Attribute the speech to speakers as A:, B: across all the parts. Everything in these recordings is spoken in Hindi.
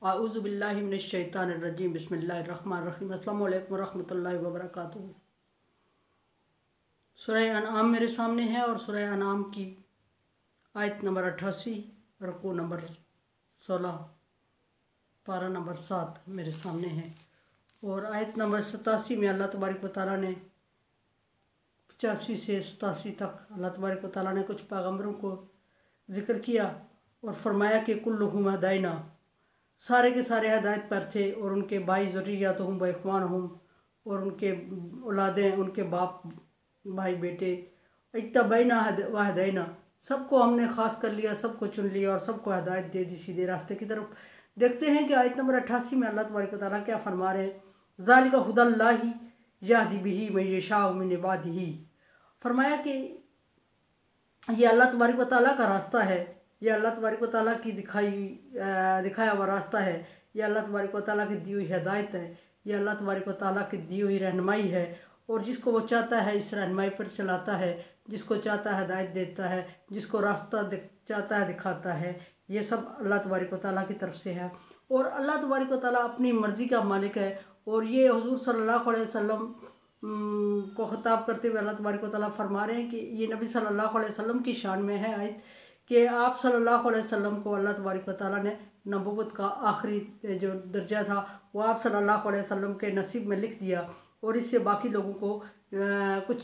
A: आऊज़ु बिल्लाहि मिनश शैतानिर रजीम बिस्मिल्लाहिर रहमानिर रहीम। अस्सलामु अलैकुम रहमतुल्लाहि व बरकातुहू। सूरह अनआम मेरे सामने है और सूरह अनआम की आयत नंबर 88, रुकू नंबर 16, पारा नंबर 7 मेरे सामने है। और आयत नंबर 87 में अल्लाह तबारक व तआला ने 85 से 87 तक अल्लाह तबारक व तआला ने कुछ पैगम्बरों को ज़िक्र किया और फरमाया कि कुल्लुहुम हदायना, सारे के सारे हदायत पर थे और उनके भाई ज़ुर्रियतहुम व इख्वानहुम, और उनके औलादें, उनके बाप भाई बेटे, इत्तबैना व हदैना, सबको हमने ख़ास कर लिया, सबको चुन लिया और सबको हदायत दे दी सीधे रास्ते की तरफ। देखते हैं कि आयत नंबर 88 में अल्लाह तबारक व तआला क्या फरमा रहे हैं। ज़ालिका हुदल्लाहि यहदी बिही मन यशाअ मिन इबादिही। फरमाया कि ये अल्लाह तबारक व तआला का रास्ता है, ये अल्लाह तबारक व तआला की दिखाया हुआ रास्ता है, ये अल्लाह तबारक व तआला की दी हुई हिदायत है, ये अल्लाह तबारक व तआला की दी हुई रहनुमाई है। और जिसको वो चाहता है इस रहनुमाई पर चलाता है, जिसको चाहता है हिदायत देता है, जिसको रास्ता चाहता है दिखाता है। ये सब अल्लाह तबारक व तआला की तरफ से है और अल्लाह तबारक व तआला अपनी मर्ज़ी का मालिक है। और ये हुज़ूर सल्लल्लाहु अलैहि वसल्लम को ख़िताब करते हुए अल्लाह तबारक व तआला फरमा रहे हैं कि ये नबी सल्लल्लाहु अलैहि वसल्लम की शान में है आयत कि आप सल्लल्लाहु अलैहि वसल्लम को अल्लाह तबारक व तआला ने नबूवत का आखिरी जो दर्जा था वो आप सल्लल्लाहु अलैहि वसल्लम के नसीब में लिख दिया। और इससे बाकी लोगों को कुछ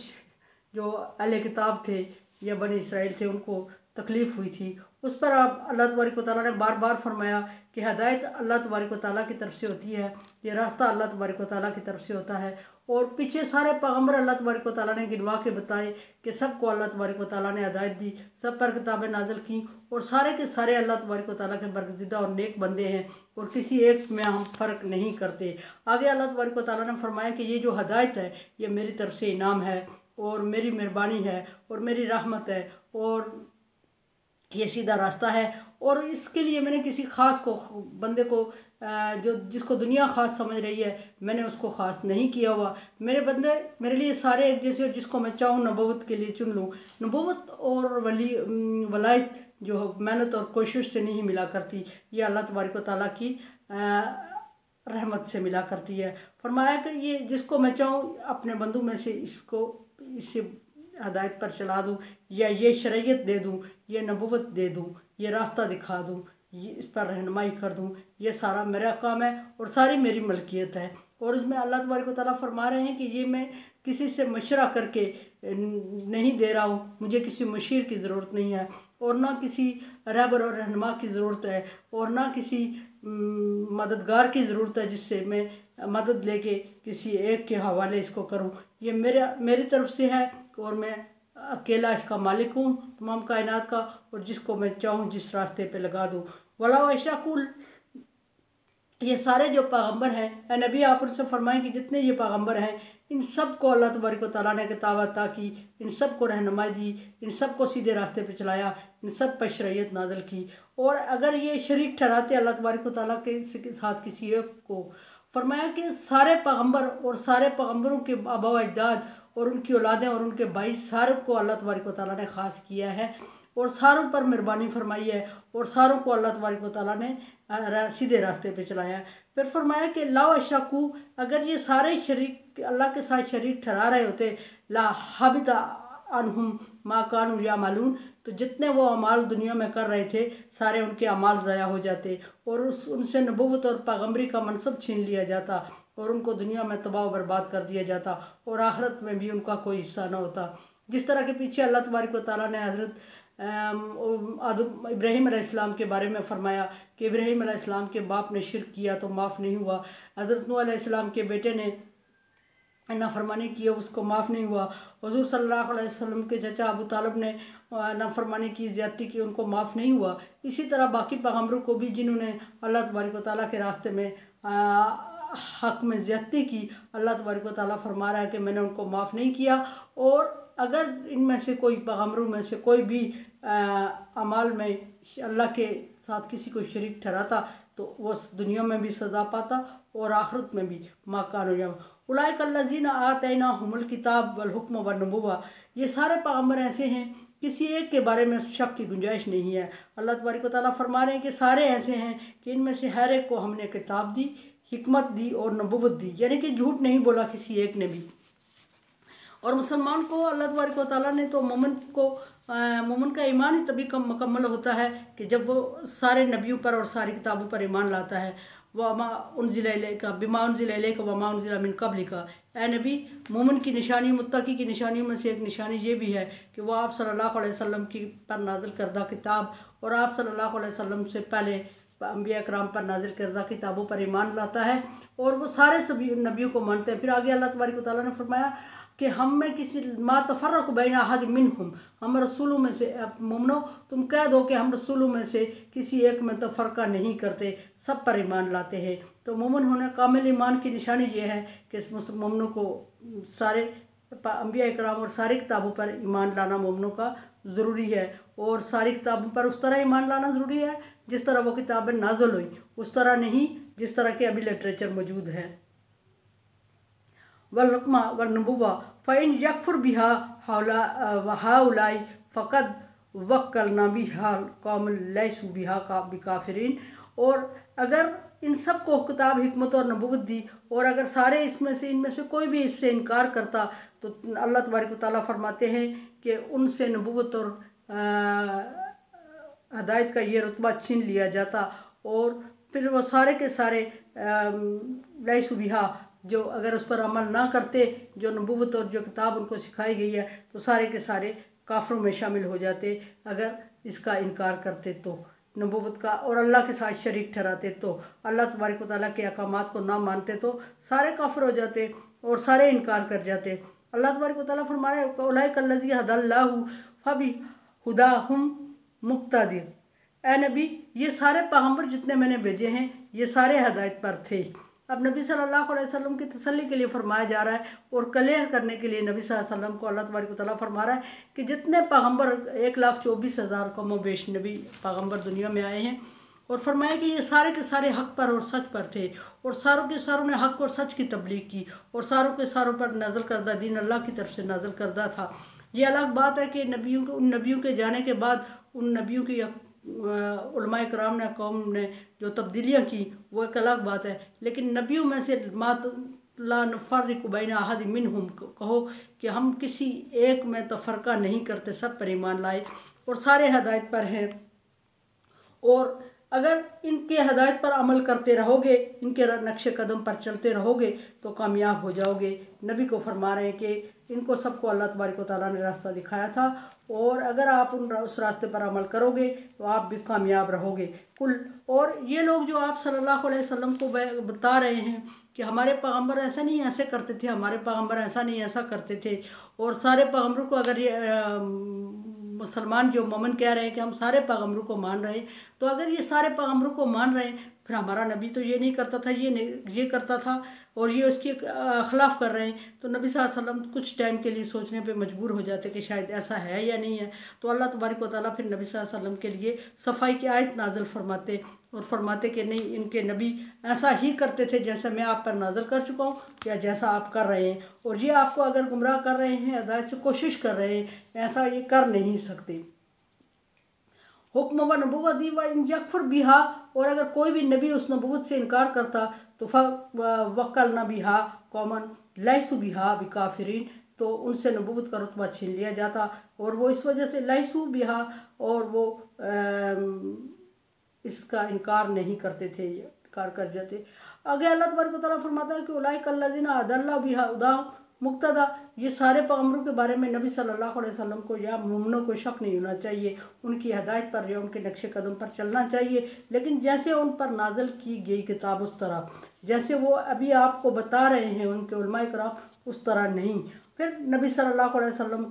A: जो अहले किताब थे या बनी इसराइल थे उनको तकलीफ़ हुई थी, उस पर आप अल्लाह तबारक व तआला ने बार बार फरमाया कि हदायत अल्लाह तबारक व तआला की तरफ से होती है, ये रास्ता अल्लाह तबारक व तआला की तरफ से होता है। और पीछे सारे पैगम्बर अल्लाह तबारक व तआला ने गिनवा के बताए कि सबको अल्लाह तबारक व तआला ने हदायत दी, सब पर किताबें नाज़िल की और सारे के सारे अल्लाह तबारक व तआला के बरगज़िदा और नेक बंदे हैं और किसी एक में हम फ़र्क नहीं करते। आगे अल्लाह तबारक व तआला ने फरमाया कि ये जो हदायत है ये मेरी तरफ से इनाम है और मेरी मेहरबानी है और मेरी रहमत है और ये सीधा रास्ता है। और इसके लिए मैंने किसी ख़ास को बंदे को जो जिसको दुनिया ख़ास समझ रही है मैंने उसको ख़ास नहीं किया हुआ। मेरे बंदे मेरे लिए सारे एक जैसे, और जिसको मैं चाहूँ नबूवत के लिए चुन लूँ। नबूवत और वलायत जो मेहनत और कोशिश से नहीं मिला करती, ये अल्लाह तबारक व तआला की रहमत से मिला करती है। फरमाया कि ये जिसको मैं चाहूँ अपने बंदों में से इससे हदायत पर चला दूँ या ये शरीयत दे दूँ, ये नबूवत दे दूँ, ये रास्ता दिखा दूँ, ये इस पर रहनुमाई कर दूँ, ये सारा मेरा काम है और सारी मेरी मलकियत है। और इसमें अल्लाह तबारक व तआला फरमा रहे हैं कि ये मैं किसी से मशवरा करके नहीं दे रहा हूँ, मुझे किसी मशीर की ज़रूरत नहीं है और ना किसी रहबर और रहनुमा की ज़रूरत है और ना किसी मददगार की ज़रूरत है जिससे मैं मदद लेके किसी एक के हवाले इसको करूँ। ये मेरी तरफ से है और मैं अकेला इसका मालिक हूँ तमाम कायनात का, और जिसको मैं चाहूँ जिस रास्ते पे लगा दूँ। वला अशरकुल, ये सारे जो पैगम्बर हैं नबी आप उनसे फरमाएं कि जितने ये पैगम्बर हैं इन सब को अल्लाह तबारक व तआला ने किताब अता की, इन सब को रहनुमाई दी, इन सब को सीधे रास्ते पे चलाया, इन सब पर शरीयत नाज़िल की। और अगर ये शरीक ठहराते अल्लाह तबारक व तआला के साथ किसी एक को, फरमाया कि सारे पैगम्बर और सारे पैगम्बरों के आबा व अजदाद और उनकी औलादें और उनके भाई सारों को अल्लाह तबारक व तआला ने ख़ास किया है और सारों पर मेहरबानी फरमाई है और सारों को अल्लाह तबारक व तआला ने सीधे रास्ते पे चलाया। फिर फरमाया कि ला अशरकू, अगर ये सारे शरीक अल्लाह के साथ शरीक ठहरा रहे होते, ला हबिता अनहुम मा कानू यामलून, तो जितने वो अमाल दुनिया में कर रहे थे सारे उनके अमाल ज़ाया हो जाते और उनसे नबूवत और पैगम्बरी का मनसब छीन लिया जाता और उनको दुनिया में तबाह व बर्बाद कर दिया जाता और आखिरत में भी उनका कोई हिस्सा न होता। जिस तरह के पीछे अल्लाह तबारक व तआला ने हज़रत इब्राहीम अलैहिस्सलाम के बारे में फरमाया कि इब्राहीम अलैहिस्सलाम के बाप ने शिर्क किया तो माफ़ नहीं हुआ, हज़रत नूह अलैहिस्सलाम के बेटे ने नाफरमानी की उसको माफ़ नहीं हुआ, हुज़ूर सल्लल्लाहु अलैहि वसल्लम के चचा अबू तालिब ने नाफरमानी की, ज़्यादती की, उनको माफ़ नहीं हुआ। इसी तरह बाकी पैगम्बरों को भी जिन्होंने अल्लाह तबारक व तआला के रास्ते में हक़ में ज़्यादती की, अल्लाह तबारक व तआला फरमा रहा है कि मैंने उनको माफ़ नहीं किया। और अगर इनमें से कोई पैगम्बरों में से कोई भी अमाल में अल्लाह के साथ किसी को शरीक ठहराता तो वो दुनिया में भी सज़ा पाता और आखिरत में भी माकान उलाइक अल्लज़ीना आतैनाहुमुल किताब वल हुक्म वन नबुव्वा, ये सारे पैगम्बर ऐसे हैं किसी एक के बारे में शक की गुंजाइश नहीं है। अल्लाह तबारक व तआला फरमा रहे हैं कि सारे ऐसे हैं कि इनमें से हर एक को हमने किताब दी, हिकमत दी और नबुव्वत दी, यानी कि झूठ नहीं बोला किसी एक ने भी। और मुसलमान को अल्लाह तबारक व तआला ने तो मोमिन का ईमान ही तभी कम मुकम्मल होता है कि जब वो सारे नबियों पर और सारी किताबों पर ईमान लाता है। वमा उनज़िला इलैका बिमा उनज़िला इलैका वमा उनज़िला मिन क़ब्लिका। ए नबी, मोमिन की निशानी, मुत्तकी की निशानियों में से एक निशानी ये भी है कि वह आप सल्लल्लाहु अलैहि वसल्लम की पर नाज़िल करदा किताब और आप सल्लल्लाहु अलैहि वसल्लम से पहले अंबिया कराम पर नाज़िल करदा किताबों पर ईमान लाता है और वो सारे सभी नबियों को मानते हैं। फिर आगे अल्लाह तबारक व तआला ने फरमाया कि हम में किसी मा तफर्रक़ बैन अहद मिनहुम, हम रसूलों में से, मोमनो तुम कह दो कि हम रसूलों में से किसी एक में तफरका नहीं करते, सब पर ईमान लाते हैं। तो मोमिन होने कामिल ईमान की निशानी ये है कि मोमनों को सारे अंबिया कराम और सारी किताबों पर ईमान लाना मोमनों का ज़रूरी है। और सारी किताबों पर उस तरह ईमान लाना ज़रूरी है जिस तरह वो किताबें नाज़िल हुई, उस तरह नहीं जिस तरह के अभी लिटरेचर मौजूद है। वल्हुक्मा वन्नुबुव्वा फ़इन यकफुर बिहा हाउलाई फ़क़द वक्कलना बिहा कौम लैसू बिहा का बिकाफिरीन। और अगर इन सब को किताब, हिकमत और नबुव्वत दी और अगर सारे इनमें से कोई भी इससे इनकार करता तो अल्लाह तबारक व तआला फरमाते हैं कि उनसे नबुव्वत और हदायत का ये रुतबा छीन लिया जाता और फिर वो सारे के सारे लैसू बिहा, जो अगर उस पर अमल ना करते, जो नबुव्वत और जो किताब उनको सिखाई गई है, तो सारे के सारे काफिरों में शामिल हो जाते अगर इसका इनकार करते तो, नबुव्वत का और अल्लाह के साथ शरीक ठहराते तो, अल्लाह तबारक व तआला के अहकामात को ना मानते तो सारे काफिर हो जाते और सारे इनकार कर जाते। अल्लाह तबारक व तआला फरमा रहे हैं उलाइका लज़ी हदल्लाहु फबि हुदाहुम मुक्तदी। ए नबी, ये सारे पैगम्बर जितने मैंने भेजे हैं ये सारे हदायत पर थे। अब नबी सल्लल्लाहु अलैहि वसल्लम की तसल्ली के लिए फरमाया जा रहा है और क्लियर करने के लिए नबी सल्लल्लाहु अलैहि वसल्लम को अल्लाह तबारक व तआला फरमा रहा है कि जितने पैगम्बर 1,24,000 कमोबेश नबी पैगम्बर दुनिया में आए हैं और फरमाया कि ये सारे के सारे हक़ पर और सच पर थे और सारों के सारों ने हक़ और सच की तबलीग की और सारों के सारों पर नाज़िल करदा दीन अल्लाह की तरफ से नाज़िल करदा था। ये अलग बात है कि उन नबियों के जाने के बाद उन नबियों की उलमाए कराम ने, कौम ने जो तब्दीलियाँ की वो एक अलग बात है, लेकिन नबियों में से ला नुफ़र्रिक़ु बैन अहद मिनहुम, कहो कि हम किसी एक में तफरका नहीं करते, सब पर ईमान लाए और सारे हदायत पर हैं। और अगर इनके हदायत पर अमल करते रहोगे, इनके नक्शे कदम पर चलते रहोगे तो कामयाब हो जाओगे। नबी को फरमा रहे हैं कि इनको सबको अल्लाह तबारक व तआला ने रास्ता दिखाया था और अगर आप उस रास्ते पर अमल करोगे तो आप भी कामयाब रहोगे कुल। और ये लोग जो आप सल्लल्लाहु अलैहि वसल्लम को बता रहे हैं कि हमारे पैगम्बर ऐसा नहीं ऐसे करते थे, हमारे पैगम्बर ऐसा नहीं ऐसा करते थे, और सारे पैगम्बरों को अगर ये मुसलमान जो मोमिन कह रहे हैं कि हम सारे पैगम्बरों को मान रहे हैं, तो अगर ये सारे पैगम्बरों को मान रहे हैं फिर हमारा नबी तो ये नहीं करता था, ये करता था और ये उसके ख़िलाफ़ कर रहे हैं, तो नबी सल्लल्लाहु अलैहि वसल्लम कुछ टाइम के लिए सोचने पे मजबूर हो जाते कि शायद ऐसा है या नहीं है। तो अल्लाह तबारक व तआला फिर नबी सल्लल्लाहु अलैहि वसल्लम के लिए सफाई की आयत नाज़िल फरमाते और फरमाते कि नहीं, इनके नबी ऐसा ही करते थे जैसा मैं आप पर नाज़िल कर चुका हूँ या जैसा आप कर रहे हैं, और ये आपको अगर गुमराह कर रहे हैं, हिदायत से कोशिश कर रहे हैं, ऐसा ये कर नहीं सकते। हुक्म व नबुव्वत दी व इन यकफुर बिहा, और अगर कोई भी नबी उस नबुव्वत से इनकार करता तो वक्कलना बिहा कौमन लैसू बिहा बिकाफिरीन, तो उनसे नबुव्वत का रुतबा छीन लिया जाता और वो इस वजह से लैसू बिहा और वो इसका इनकार नहीं करते थे, इनकार कर जाते। आगे अल्लाह तबारक व तआला फरमाता है कि उलाइका लज़ीना हदल्लाहु बिहा हुदाहुम मुक्तदा। ये सारे पैगम्बरों के बारे में नबी सल्लल्लाहु अलैहि वसल्लम को या मोमिनों को शक नहीं होना चाहिए, उनकी हदायत पर या उनके नक्शे कदम पर चलना चाहिए, लेकिन जैसे उन पर नाज़िल की गई किताब उस तरह, जैसे वो अभी आपको बता रहे हैं उनके उलमाए कराम उस तरह नहीं। फिर नबी सल्लल्लाहु अलैहि वसल्लम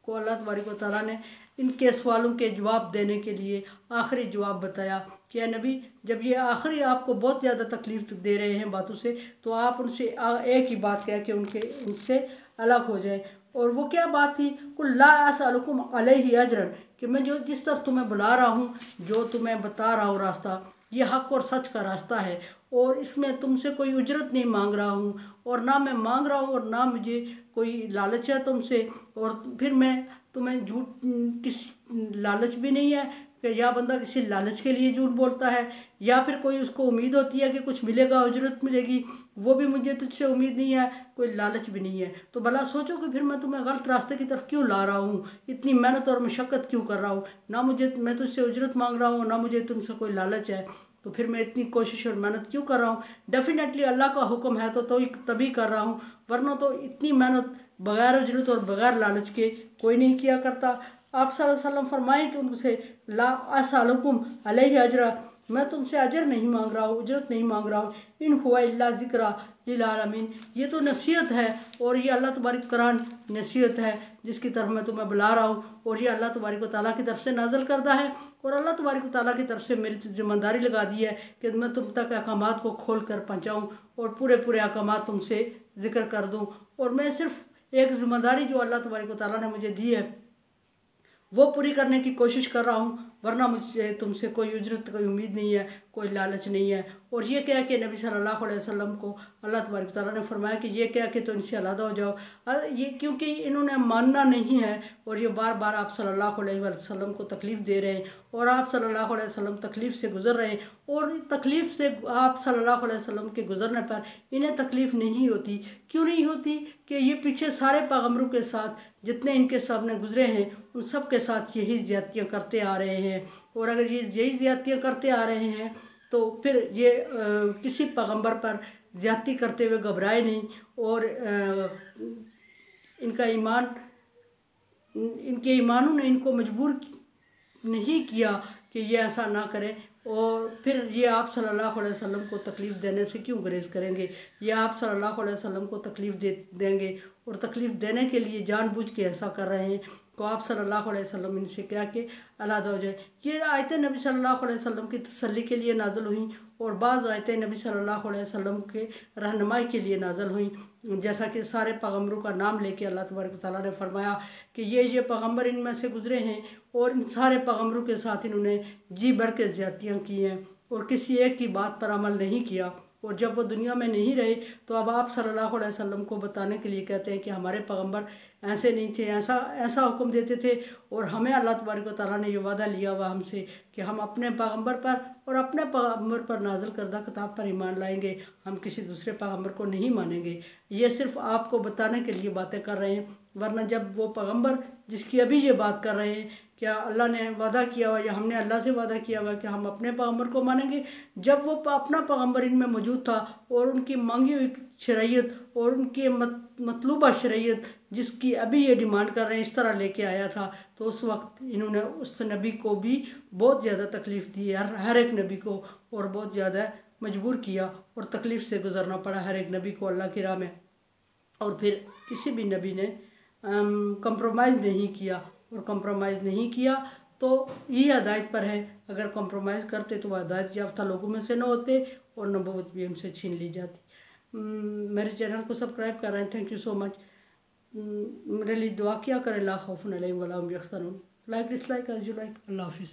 A: को अल्लाह तबारक व तआला ने इनके सवालों के जवाब देने के लिए आखिरी जवाब बताया कि नबी, जब ये आखिरी आपको बहुत ज़्यादा तकलीफ़ दे रहे हैं बातों से, तो आप उनसे एक ही बात कह के उनसे अलग हो जाए। और वो क्या बात थी? कुल ला असअलुकुम अलैहि अजरन, कि मैं जो जिस तरफ तुम्हें बुला रहा हूँ, जो तुम्हें बता रहा हूँ रास्ता, ये हक़ और सच का रास्ता है और इसमें तुमसे कोई उजरत नहीं मांग रहा हूँ और ना मैं मांग रहा हूँ और ना मुझे कोई लालच है तुमसे, और फिर मैं तो मैं झूठ किस लालच भी नहीं है कि या बंदा किसी लालच के लिए झूठ बोलता है या फिर कोई उसको उम्मीद होती है कि कुछ मिलेगा, उजरत मिलेगी, वो भी मुझे तुझसे उम्मीद नहीं है, कोई लालच भी नहीं है। तो भला सोचो कि फिर मैं तुम्हें गलत रास्ते की तरफ क्यों ला रहा हूँ, इतनी मेहनत और मशक्क़त क्यों कर रहा हूँ, ना मैं तुझसे उजरत मांग रहा हूँ, ना मुझे तुमसे कोई लालच है, तो फिर मैं इतनी कोशिश और मेहनत क्यों कर रहा हूँ। डेफिनेटली अल्लाह का हुक्म है तो तभी कर रहा हूँ, वरना तो इतनी मेहनत बग़ैर उजरत और बग़ैर लालच के कोई नहीं किया करता। आप सल्लल्लाहु अलैहि वसल्लम फरमाएँ कि उनसे ला असअलुकुम अलैहि अजरा, मैं तुमसे अजर नहीं मांग रहा हूँ, उजरत नहीं मांग रहा हूँ, इन हुआ इल्ला ज़िक्रा लिल आलमीन, ये तो नसीहत है और ये अल्लाह तबारक कुरान नसीहत है जिसकी तरफ मैं तुम्हें बुला रहा हूँ, और ये अल्लाह तबारक व तआला की तरफ से नाज़िल करदा है और अल्लाह तबारक व तआला की तरफ से मेरी ज़िम्मेदारी लगा दी है कि मैं तुम तक अहकामात को खोल कर पहुँचाऊँ और पूरे अहकामात तुमसे ज़िक्र कर दूँ। और मैं सिर्फ एक ज़िम्मेदारी जो अल्लाह तबारक व तआला ने मुझे दी है वो पूरी करने की कोशिश कर रहा हूँ, वरना मुझसे तुमसे कोई उजरत कोई उम्मीद नहीं है, कोई लालच नहीं है। और ये कह के नबी सल्लल्लाहु अलैहि वसल्लम को अल्लाह तबारक तआला ने फरमाया कि ये कह के तो इनसे अलहदा हो जाओ, ये क्योंकि इन्होंने मानना नहीं है और ये बार बार आप सल्लल्लाहु अलैहि वसल्लम को तकलीफ़ दे रहे हैं और आप सल्लल्लाहु अलैहि वसल्लम तकलीफ़ से गुज़र रहे हैं, और तकलीफ़ से आप सल्लल्लाहु अलैहि वसल्लम के गुज़रने पर इन्हें तकलीफ़ नहीं होती। क्यों नहीं होती कि ये पीछे सारे पैगम्बरों के साथ जितने इनके सामने गुजरे हैं उन सब के साथ यही ज़्यादतियाँ करते आ रहे हैं, और अगर ये यही ज़्यादतियाँ करते आ रहे हैं तो फिर ये किसी पैगम्बर पर ज़्यादती करते हुए घबराए नहीं, और इनके ईमानों ने इनको मजबूर नहीं किया कि ये ऐसा ना करें, और फिर ये आप सल्लल्लाहु अलैहि वसल्लम को तकलीफ़ देने से क्यों गुरेज करेंगे, ये आप सल्लल्लाहु अलैहि वसल्लम को तकलीफ़ देंगे और तकलीफ़ देने के लिए जानबूझ के ऐसा कर रहे हैं। तो आप सल्लल्लाहु अलैहि वसल्लम इनसे क्या कि अलहदा हो जाए। ये आयतें नबी सल्लल्लाहु अलैहि वसल्लम की तसल्ली के लिए नाज़िल हुई और बाज़ आयतें नबी सल्लल्लाहु अलैहि वसल्लम के रहनुमाई के लिए नाज़िल हुई, जैसा कि सारे पैगम्बरों का नाम लेके अल्लाह तबारक तआला ने फरमाया कि ये पैगम्बर इनमें से गुज़रे हैं और इन सारे पैगम्बरों के साथ इन्होंने जी भर के ज़्यादतियाँ की हैं और किसी एक की बात पर अमल नहीं किया। और जब वो दुनिया में नहीं रहे तो अब आप सल्लल्लाहु अलैहि वसल्लम को बताने के लिए कहते हैं कि हमारे पैगम्बर ऐसे नहीं थे, ऐसा हुक्म देते थे, और हमें अल्लाह तबारक व तआला ने ये वादा लिया हुआ हमसे कि हम अपने पैगम्बर पर और अपने पैगम्बर पर नाज़िल करदा किताब पर ईमान लाएंगे, हम किसी दूसरे पैगम्बर को नहीं मानेंगे। ये सिर्फ आपको बताने के लिए बातें कर रहे हैं, वरना जब वो पैगम्बर जिसकी अभी ये बात कर रहे हैं क्या अल्लाह ने वादा किया हुआ या हमने अल्लाह से वादा किया हुआ कि हम अपने पैगम्बर को मानेंगे, जब वो अपना पैगम्बर इनमें मौजूद था और उनकी मांगी हुई शरीयत और उनकी मतलूबा शरीयत जिसकी अभी ये डिमांड कर रहे हैं इस तरह लेके आया था, तो उस वक्त इन्होंने उस नबी को भी बहुत ज़्यादा तकलीफ़ दी है, हर एक नबी को, और बहुत ज़्यादा मजबूर किया और तकलीफ़ से गुजरना पड़ा हर एक नबी को अल्लाह की राह में। और फिर किसी भी नबी ने कंप्रोमाइज़ नहीं किया, और कंप्रोमाइज़ नहीं किया तो ये हिदायत पर है, अगर कंप्रोमाइज़ करते तो वह हिदायत याफ्ता लोगों में से न होते और नबूवत भी हमसे छीन ली जाती। मेरे चैनल को सब्सक्राइब कर रहे हैं, थैंक यू सो मच। मेरे लिए दुआ किया करें, ला खौफुन अलैहिम वला हुम यहज़नून। Like dislike as you like. अल्लाह हाफिज़।